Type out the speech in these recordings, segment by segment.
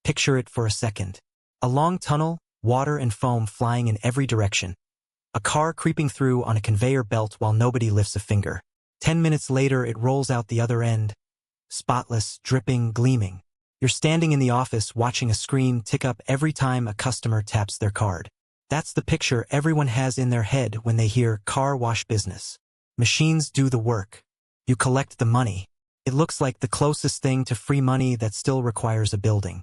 Picture it for a second. A long tunnel, water and foam flying in every direction. A car creeping through on a conveyor belt while nobody lifts a finger. 10 minutes later, it rolls out the other end. Spotless, dripping, gleaming. You're standing in the office watching a screen tick up every time a customer taps their card. That's the picture everyone has in their head when they hear car wash business. Machines do the work. You collect the money. It looks like the closest thing to free money that still requires a building.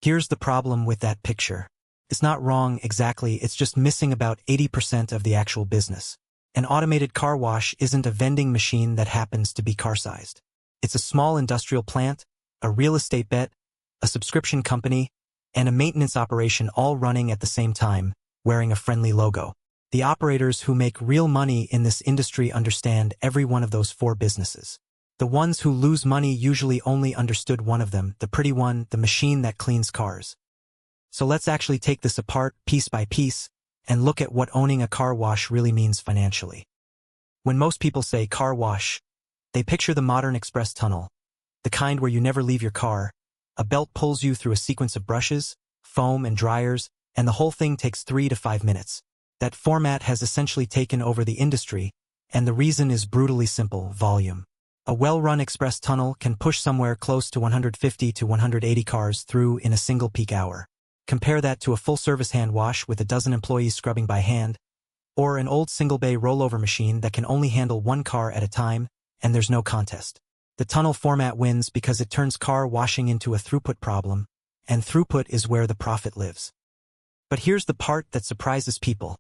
Here's the problem with that picture. It's not wrong exactly, it's just missing about 80% of the actual business. An automated car wash isn't a vending machine that happens to be car-sized. It's a small industrial plant, a real estate bet, a subscription company, and a maintenance operation all running at the same time, wearing a friendly logo. The operators who make real money in this industry understand every one of those 4 businesses. The ones who lose money usually only understood one of them, the pretty one, the machine that cleans cars. So let's actually take this apart piece by piece and look at what owning a car wash really means financially. When most people say car wash, they picture the modern express tunnel, the kind where you never leave your car. A belt pulls you through a sequence of brushes, foam and dryers, and the whole thing takes 3 to 5 minutes. That format has essentially taken over the industry, and the reason is brutally simple: volume. A well-run express tunnel can push somewhere close to 150 to 180 cars through in a single peak hour. Compare that to a full-service hand wash with a dozen employees scrubbing by hand, or an old single-bay rollover machine that can only handle 1 car at a time, and there's no contest. The tunnel format wins because it turns car washing into a throughput problem, and throughput is where the profit lives. But here's the part that surprises people.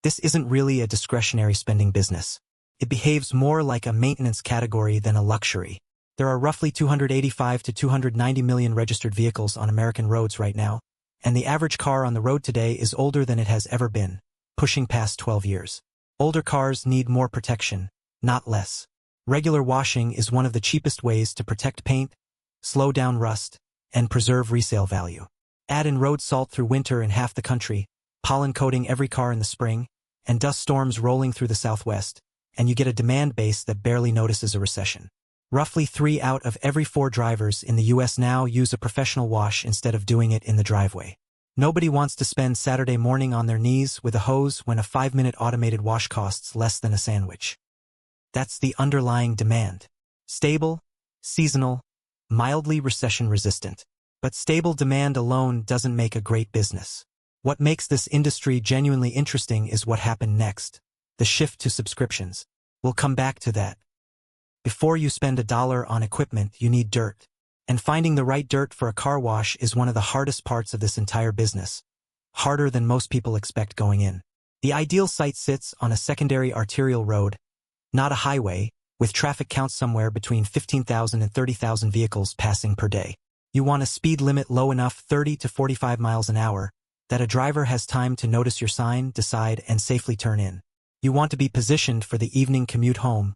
This isn't really a discretionary spending business. It behaves more like a maintenance category than a luxury. There are roughly 285 to 290 million registered vehicles on American roads right now, and the average car on the road today is older than it has ever been, pushing past 12 years. Older cars need more protection, not less. Regular washing is one of the cheapest ways to protect paint, slow down rust, and preserve resale value. Add in road salt through winter in half the country, pollen coating every car in the spring, and dust storms rolling through the Southwest, and you get a demand base that barely notices a recession. Roughly 3 out of every 4 drivers in the US now use a professional wash instead of doing it in the driveway. Nobody wants to spend Saturday morning on their knees with a hose when a 5-minute automated wash costs less than a sandwich. That's the underlying demand. Stable, seasonal, mildly recession-resistant. But stable demand alone doesn't make a great business. What makes this industry genuinely interesting is what happened next, the shift to subscriptions. We'll come back to that. Before you spend $1 on equipment, you need dirt. And finding the right dirt for a car wash is one of the hardest parts of this entire business. Harder than most people expect going in. The ideal site sits on a secondary arterial road, not a highway, with traffic counts somewhere between 15,000 and 30,000 vehicles passing per day. You want a speed limit low enough, 30 to 45 miles an hour, that a driver has time to notice your sign, decide, and safely turn in. You want to be positioned for the evening commute home,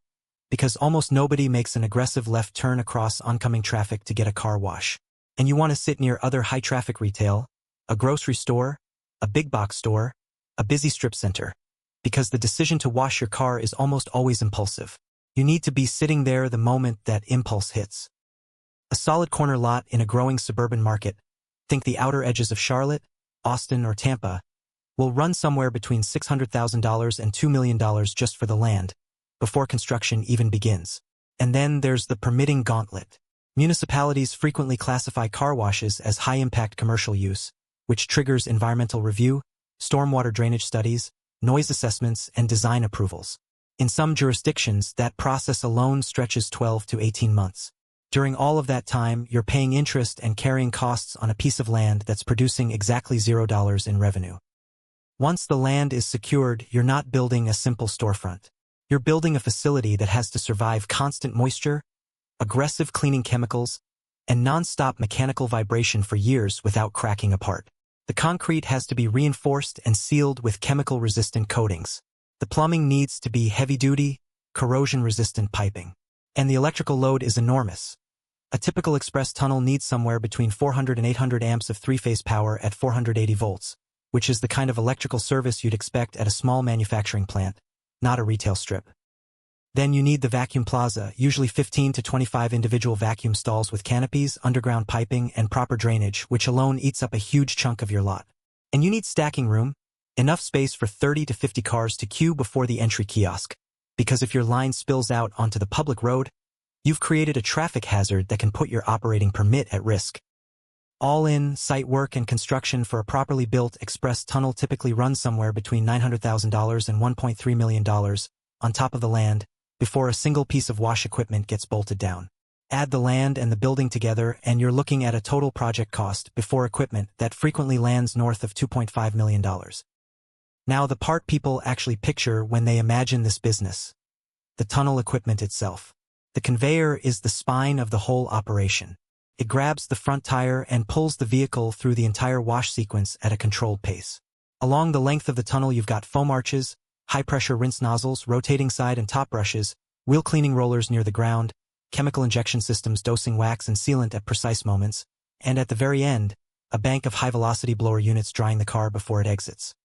because almost nobody makes an aggressive left turn across oncoming traffic to get a car wash. And you want to sit near other high-traffic retail, a grocery store, a big box store, a busy strip center, because the decision to wash your car is almost always impulsive. You need to be sitting there the moment that impulse hits. A solid corner lot in a growing suburban market, think the outer edges of Charlotte, Austin, or Tampa, will run somewhere between $600,000 and $2 million just for the land, before construction even begins. And then there's the permitting gauntlet. Municipalities frequently classify car washes as high-impact commercial use, which triggers environmental review, stormwater drainage studies, noise assessments, and design approvals. In some jurisdictions, that process alone stretches 12 to 18 months. During all of that time, you're paying interest and carrying costs on a piece of land that's producing exactly $0 in revenue. Once the land is secured, you're not building a simple storefront. You're building a facility that has to survive constant moisture, aggressive cleaning chemicals, and non-stop mechanical vibration for years without cracking apart. The concrete has to be reinforced and sealed with chemical-resistant coatings. The plumbing needs to be heavy-duty, corrosion-resistant piping. And the electrical load is enormous. A typical express tunnel needs somewhere between 400 and 800 amps of three-phase power at 480 volts, which is the kind of electrical service you'd expect at a small manufacturing plant, not a retail strip. Then you need the vacuum plaza, usually 15 to 25 individual vacuum stalls with canopies, underground piping, and proper drainage, which alone eats up a huge chunk of your lot. And you need stacking room, enough space for 30 to 50 cars to queue before the entry kiosk. Because if your line spills out onto the public road, you've created a traffic hazard that can put your operating permit at risk. All in, site work and construction for a properly built express tunnel typically runs somewhere between $900,000 and $1.3 million on top of the land before a single piece of wash equipment gets bolted down. Add the land and the building together and you're looking at a total project cost before equipment that frequently lands north of $2.5 million. Now the part people actually picture when they imagine this business. The tunnel equipment itself. The conveyor is the spine of the whole operation. It grabs the front tire and pulls the vehicle through the entire wash sequence at a controlled pace. Along the length of the tunnel you've got foam arches, high-pressure rinse nozzles, rotating side and top brushes, wheel cleaning rollers near the ground, chemical injection systems dosing wax and sealant at precise moments, and at the very end, a bank of high-velocity blower units drying the car before it exits.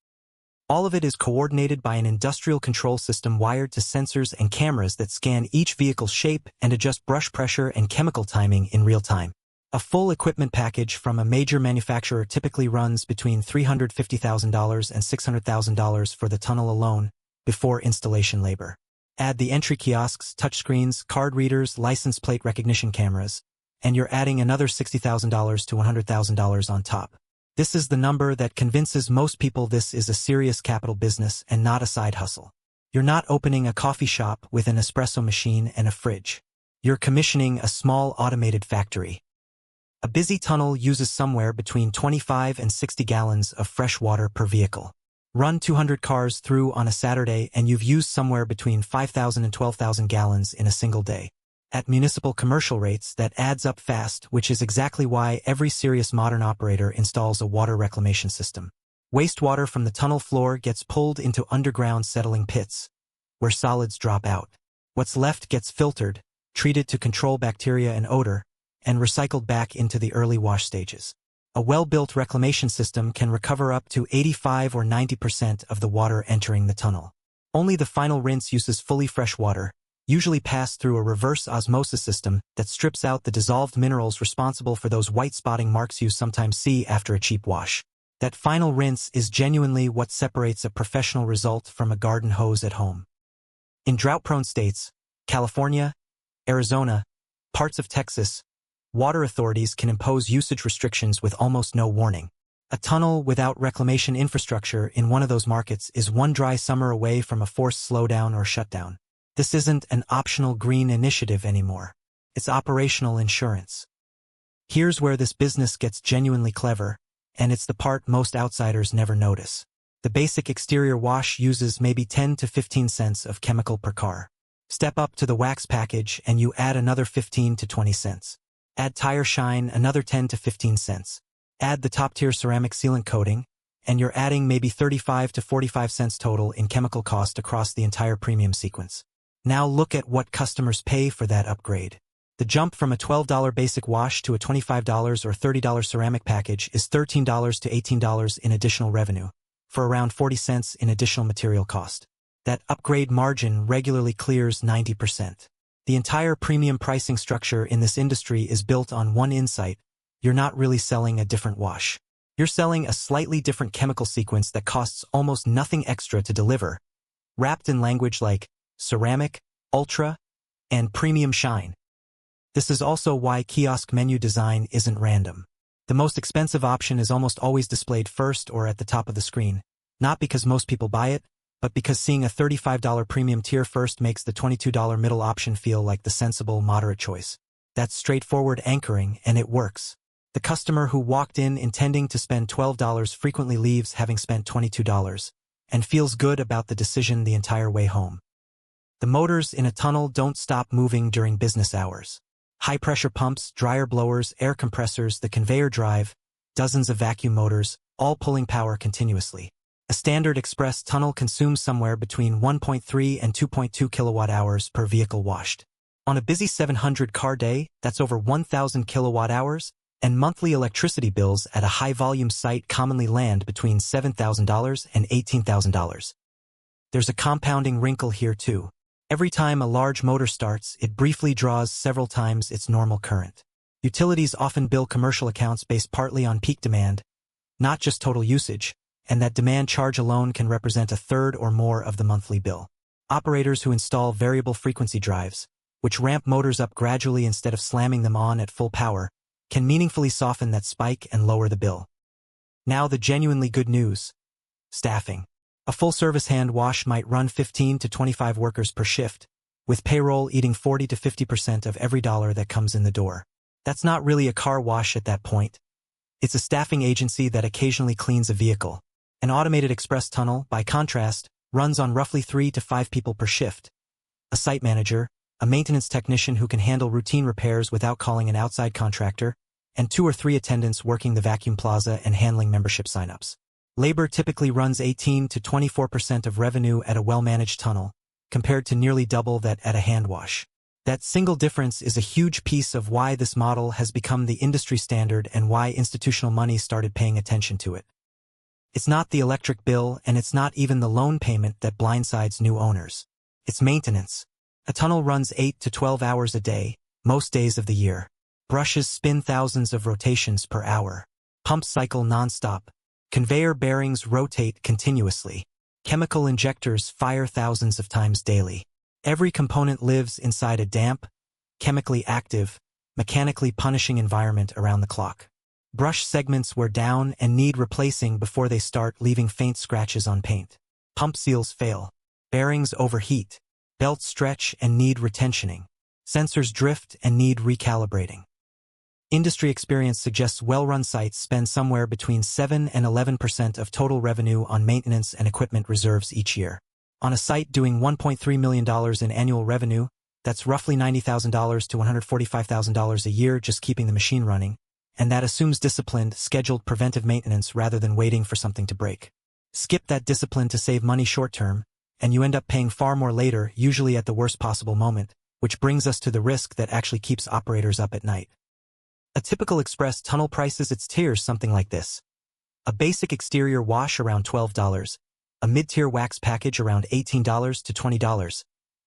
All of it is coordinated by an industrial control system wired to sensors and cameras that scan each vehicle's shape and adjust brush pressure and chemical timing in real time. A full equipment package from a major manufacturer typically runs between $350,000 and $600,000 for the tunnel alone, before installation labor. Add the entry kiosks, touchscreens, card readers, license plate recognition cameras, and you're adding another $60,000 to $100,000 on top. This is the number that convinces most people this is a serious capital business and not a side hustle. You're not opening a coffee shop with an espresso machine and a fridge. You're commissioning a small automated factory. A busy tunnel uses somewhere between 25 and 60 gallons of fresh water per vehicle. Run 200 cars through on a Saturday and you've used somewhere between 5,000 and 12,000 gallons in a single day. At municipal commercial rates, that adds up fast, which is exactly why every serious modern operator installs a water reclamation system. Wastewater from the tunnel floor gets pulled into underground settling pits, where solids drop out. What's left gets filtered, treated to control bacteria and odor, and recycled back into the early wash stages. A well-built reclamation system can recover up to 85 or 90% of the water entering the tunnel. Only the final rinse uses fully fresh water, usually passed through a reverse osmosis system that strips out the dissolved minerals responsible for those white spotting marks you sometimes see after a cheap wash. That final rinse is genuinely what separates a professional result from a garden hose at home. In drought-prone states, California, Arizona, parts of Texas, water authorities can impose usage restrictions with almost no warning. A tunnel without reclamation infrastructure in one of those markets is one dry summer away from a forced slowdown or shutdown. This isn't an optional green initiative anymore. It's operational insurance. Here's where this business gets genuinely clever, and it's the part most outsiders never notice. The basic exterior wash uses maybe 10 to 15 cents of chemical per car. Step up to the wax package and you add another 15 to 20 cents. Add tire shine, another 10 to 15 cents. Add the top-tier ceramic sealant coating, and you're adding maybe 35 to 45 cents total in chemical cost across the entire premium sequence. Now look at what customers pay for that upgrade. The jump from a $12 basic wash to a $25 or $30 ceramic package is $13 to $18 in additional revenue, for around 40 cents in additional material cost. That upgrade margin regularly clears 90%. The entire premium pricing structure in this industry is built on one insight: you're not really selling a different wash. You're selling a slightly different chemical sequence that costs almost nothing extra to deliver, wrapped in language like ceramic, ultra, and premium shine. This is also why kiosk menu design isn't random. The most expensive option is almost always displayed first or at the top of the screen, not because most people buy it, but because seeing a $35 premium tier first makes the $22 middle option feel like the sensible, moderate choice. That's straightforward anchoring, and it works. The customer who walked in intending to spend $12 frequently leaves having spent $22, and feels good about the decision the entire way home. The motors in a tunnel don't stop moving during business hours. High-pressure pumps, dryer blowers, air compressors, the conveyor drive, dozens of vacuum motors, all pulling power continuously. A standard express tunnel consumes somewhere between 1.3 and 2.2 kilowatt-hours per vehicle washed. On a busy 700-car day, that's over 1,000 kilowatt-hours, and monthly electricity bills at a high-volume site commonly land between $7,000 and $18,000. There's a compounding wrinkle here too. Every time a large motor starts, it briefly draws several times its normal current. Utilities often bill commercial accounts based partly on peak demand, not just total usage, and that demand charge alone can represent a third or more of the monthly bill. Operators who install variable frequency drives, which ramp motors up gradually instead of slamming them on at full power, can meaningfully soften that spike and lower the bill. Now the genuinely good news. Staffing. A full-service hand wash might run 15 to 25 workers per shift, with payroll eating 40 to 50% of every dollar that comes in the door. That's not really a car wash at that point. It's a staffing agency that occasionally cleans a vehicle. An automated express tunnel, by contrast, runs on roughly 3 to 5 people per shift. A site manager, a maintenance technician who can handle routine repairs without calling an outside contractor, and 2 or 3 attendants working the vacuum plaza and handling membership signups. Labor typically runs 18 to 24% of revenue at a well-managed tunnel, compared to nearly double that at a hand wash. That single difference is a huge piece of why this model has become the industry standard and why institutional money started paying attention to it. It's not the electric bill, and it's not even the loan payment that blindsides new owners. It's maintenance. A tunnel runs 8 to 12 hours a day, most days of the year. Brushes spin thousands of rotations per hour. Pumps cycle nonstop. Conveyor bearings rotate continuously. Chemical injectors fire thousands of times daily. Every component lives inside a damp, chemically active, mechanically punishing environment around the clock. Brush segments wear down and need replacing before they start leaving faint scratches on paint. Pump seals fail. Bearings overheat. Belts stretch and need retentioning. Sensors drift and need recalibrating. Industry experience suggests well-run sites spend somewhere between 7 and 11% of total revenue on maintenance and equipment reserves each year. On a site doing $1.3 million in annual revenue, that's roughly $90,000 to $145,000 a year just keeping the machine running, and that assumes disciplined, scheduled preventive maintenance rather than waiting for something to break. Skip that discipline to save money short-term, and you end up paying far more later, usually at the worst possible moment, which brings us to the risk that actually keeps operators up at night. A typical express tunnel prices its tiers something like this. A basic exterior wash around $12, a mid-tier wax package around $18 to $20,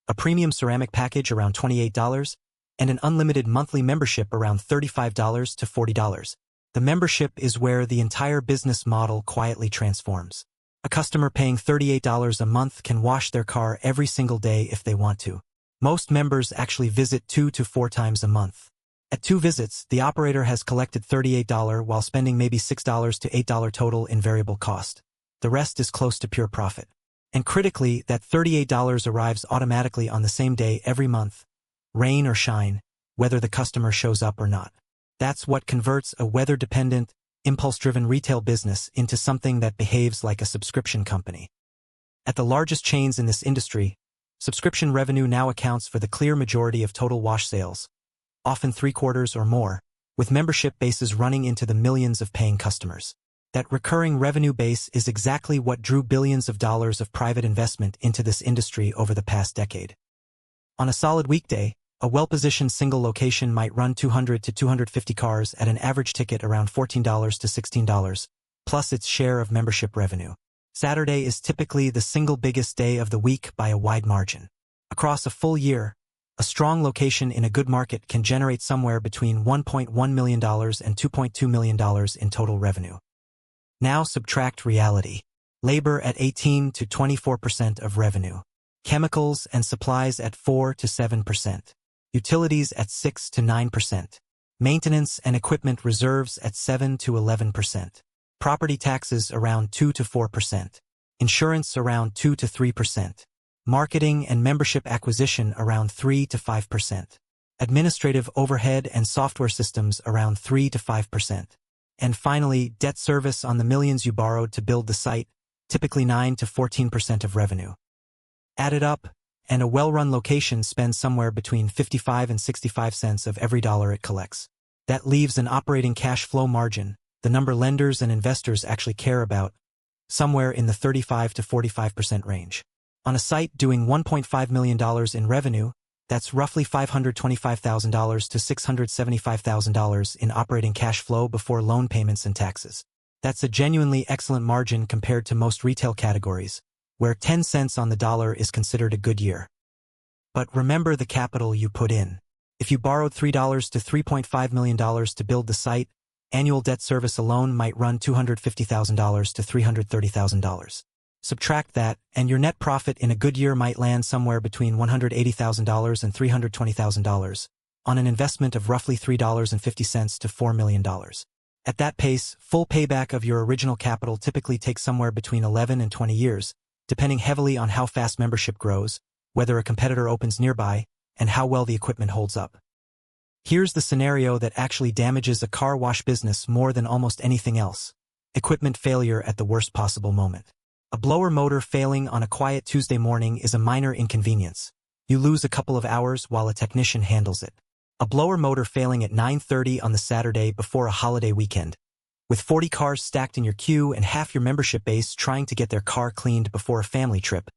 a premium ceramic package around $28, and an unlimited monthly membership around $35 to $40. The membership is where the entire business model quietly transforms. A customer paying $38 a month can wash their car every single day if they want to. Most members actually visit 2 to 4 times a month. At 2 visits, the operator has collected $38 while spending maybe $6 to $8 total in variable cost. The rest is close to pure profit. And critically, that $38 arrives automatically on the same day every month, rain or shine, whether the customer shows up or not. That's what converts a weather-dependent, impulse-driven retail business into something that behaves like a subscription company. At the largest chains in this industry, subscription revenue now accounts for the clear majority of total wash sales, often 3/4 or more, with membership bases running into the millions of paying customers. That recurring revenue base is exactly what drew billions of dollars of private investment into this industry over the past decade. On a solid weekday, a well-positioned single location might run 200 to 250 cars at an average ticket around $14 to $16, plus its share of membership revenue. Saturday is typically the single biggest day of the week by a wide margin. Across a full year, a strong location in a good market can generate somewhere between $1.1 million and $2.2 million in total revenue. Now subtract reality. Labor at 18 to 24% of revenue. Chemicals and supplies at 4 to 7%. Utilities at 6 to 9%. Maintenance and equipment reserves at 7 to 11%. Property taxes around 2 to 4%. Insurance around 2 to 3%. Marketing and membership acquisition around 3 to 5%. Administrative overhead and software systems around 3 to 5%. And finally, debt service on the millions you borrowed to build the site, typically 9 to 14% of revenue. Add it up, and a well-run location spends somewhere between 55 and 65 cents of every dollar it collects. That leaves an operating cash flow margin, the number lenders and investors actually care about, somewhere in the 35 to 45% range. On a site doing $1.5 million in revenue, that's roughly $525,000 to $675,000 in operating cash flow before loan payments and taxes. That's a genuinely excellent margin compared to most retail categories, where 10 cents on the dollar is considered a good year. But remember the capital you put in. If you borrowed $3 to $3.5 million to build the site, annual debt service alone might run $250,000 to $330,000. Subtract that, and your net profit in a good year might land somewhere between $180,000 and $320,000 on an investment of roughly $3.50 to $4 million. At that pace, full payback of your original capital typically takes somewhere between 11 and 20 years, depending heavily on how fast membership grows, whether a competitor opens nearby, and how well the equipment holds up. Here's the scenario that actually damages a car wash business more than almost anything else: equipment failure at the worst possible moment. A blower motor failing on a quiet Tuesday morning is a minor inconvenience. You lose a couple of hours while a technician handles it. A blower motor failing at 9:30 on the Saturday before a holiday weekend, with 40 cars stacked in your queue and half your membership base trying to get their car cleaned before a family trip,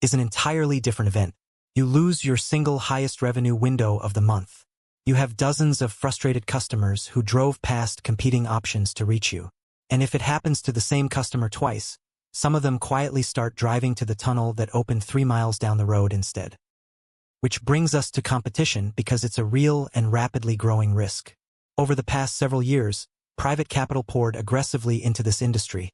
is an entirely different event. You lose your single highest revenue window of the month. You have dozens of frustrated customers who drove past competing options to reach you. And if it happens to the same customer twice, some of them quietly start driving to the tunnel that opened 3 miles down the road instead. Which brings us to competition, because it's a real and rapidly growing risk. Over the past several years, private capital poured aggressively into this industry,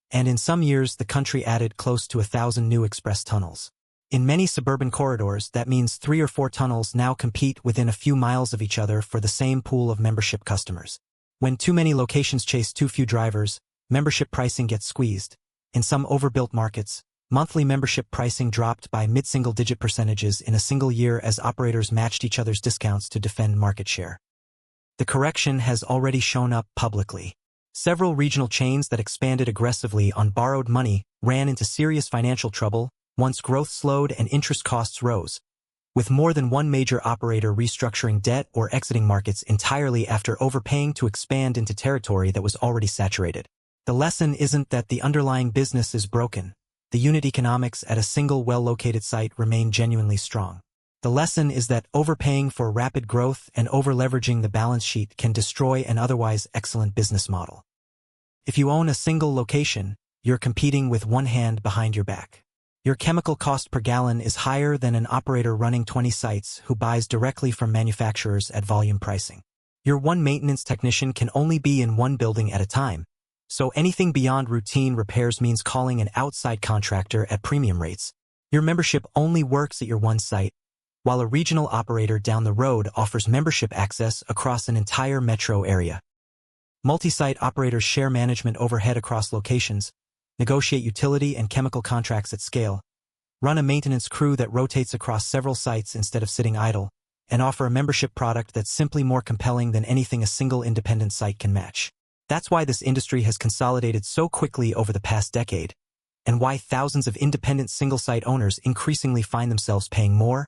and in some years the country added close to 1,000 new express tunnels. In many suburban corridors, that means 3 or 4 tunnels now compete within a few miles of each other for the same pool of membership customers. When too many locations chase too few drivers, membership pricing gets squeezed. In some overbuilt markets, monthly membership pricing dropped by mid-single-digit percentages in a single year as operators matched each other's discounts to defend market share. The correction has already shown up publicly. Several regional chains that expanded aggressively on borrowed money ran into serious financial trouble once growth slowed and interest costs rose, with more than one major operator restructuring debt or exiting markets entirely after overpaying to expand into territory that was already saturated. The lesson isn't that the underlying business is broken. The unit economics at a single well-located site remain genuinely strong. The lesson is that overpaying for rapid growth and over-leveraging the balance sheet can destroy an otherwise excellent business model. If you own a single location, you're competing with one hand behind your back. Your chemical cost per gallon is higher than an operator running 20 sites who buys directly from manufacturers at volume pricing. Your one maintenance technician can only be in one building at a time, so anything beyond routine repairs means calling an outside contractor at premium rates. Your membership only works at your one site, while a regional operator down the road offers membership access across an entire metro area. Multi-site operators share management overhead across locations, negotiate utility and chemical contracts at scale, run a maintenance crew that rotates across several sites instead of sitting idle, and offer a membership product that's simply more compelling than anything a single independent site can match. That's why this industry has consolidated so quickly over the past decade, and why thousands of independent single-site owners increasingly find themselves paying more,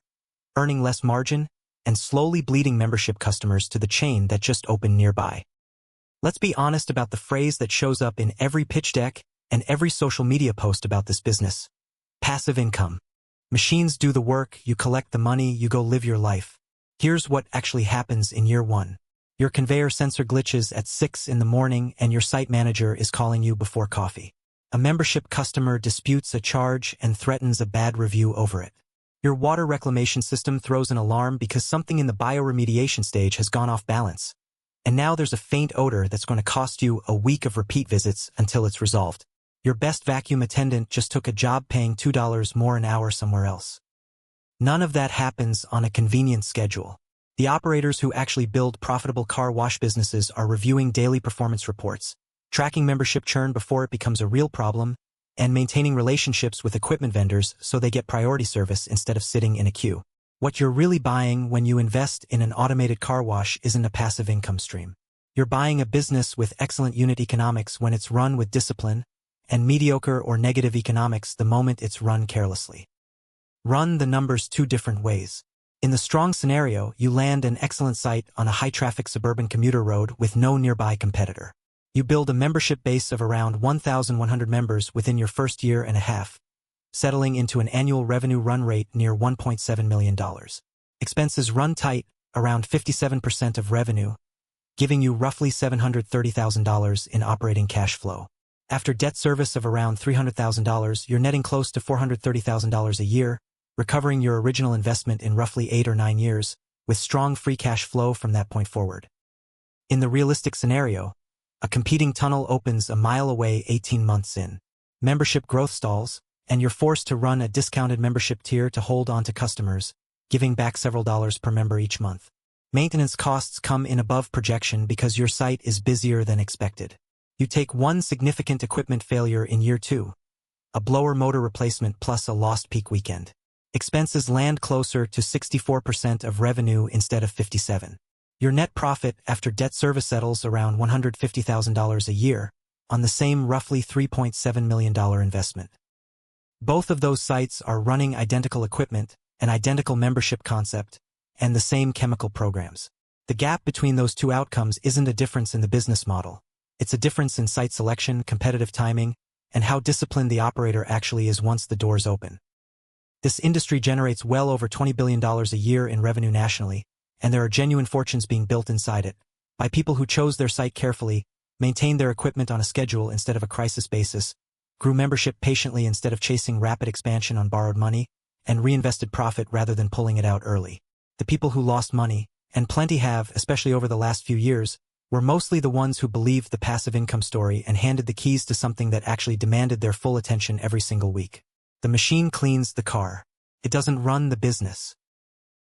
earning less margin, and slowly bleeding membership customers to the chain that just opened nearby. Let's be honest about the phrase that shows up in every pitch deck and every social media post about this business: passive income. Machines do the work, you collect the money, you go live your life. Here's what actually happens in year 1. Your conveyor sensor glitches at 6 in the morning and your site manager is calling you before coffee. A membership customer disputes a charge and threatens a bad review over it. Your water reclamation system throws an alarm because something in the bioremediation stage has gone off balance. And now there's a faint odor that's going to cost you a week of repeat visits until it's resolved. Your best vacuum attendant just took a job paying $2 more an hour somewhere else. None of that happens on a convenient schedule. The operators who actually build profitable car wash businesses are reviewing daily performance reports, tracking membership churn before it becomes a real problem, and maintaining relationships with equipment vendors so they get priority service instead of sitting in a queue. What you're really buying when you invest in an automated car wash isn't a passive income stream. You're buying a business with excellent unit economics when it's run with discipline, and mediocre or negative economics the moment it's run carelessly. Run the numbers 2 different ways. In the strong scenario, you land an excellent site on a high-traffic suburban commuter road with no nearby competitor. You build a membership base of around 1,100 members within your first year and a half, settling into an annual revenue run rate near $1.7 million. Expenses run tight, around 57% of revenue, giving you roughly $730,000 in operating cash flow. After debt service of around $300,000, you're netting close to $430,000 a year, recovering your original investment in roughly 8 or 9 years, with strong free cash flow from that point forward. In the realistic scenario, a competing tunnel opens a mile away 18 months in. Membership growth stalls, and you're forced to run a discounted membership tier to hold on to customers, giving back several dollars per member each month. Maintenance costs come in above projection because your site is busier than expected. You take one significant equipment failure in year 2, a blower motor replacement plus a lost peak weekend. Expenses land closer to 64% of revenue instead of 57%. Your net profit after debt service settles around $150,000 a year on the same roughly $3.7 million investment. Both of those sites are running identical equipment, an identical membership concept, and the same chemical programs. The gap between those two outcomes isn't a difference in the business model. It's a difference in site selection, competitive timing, and how disciplined the operator actually is once the doors open. This industry generates well over $20 billion a year in revenue nationally, and there are genuine fortunes being built inside it, by people who chose their site carefully, maintained their equipment on a schedule instead of a crisis basis, grew membership patiently instead of chasing rapid expansion on borrowed money, and reinvested profit rather than pulling it out early. The people who lost money, and plenty have, especially over the last few years, were mostly the ones who believed the passive income story and handed the keys to something that actually demanded their full attention every single week. The machine cleans the car. It doesn't run the business.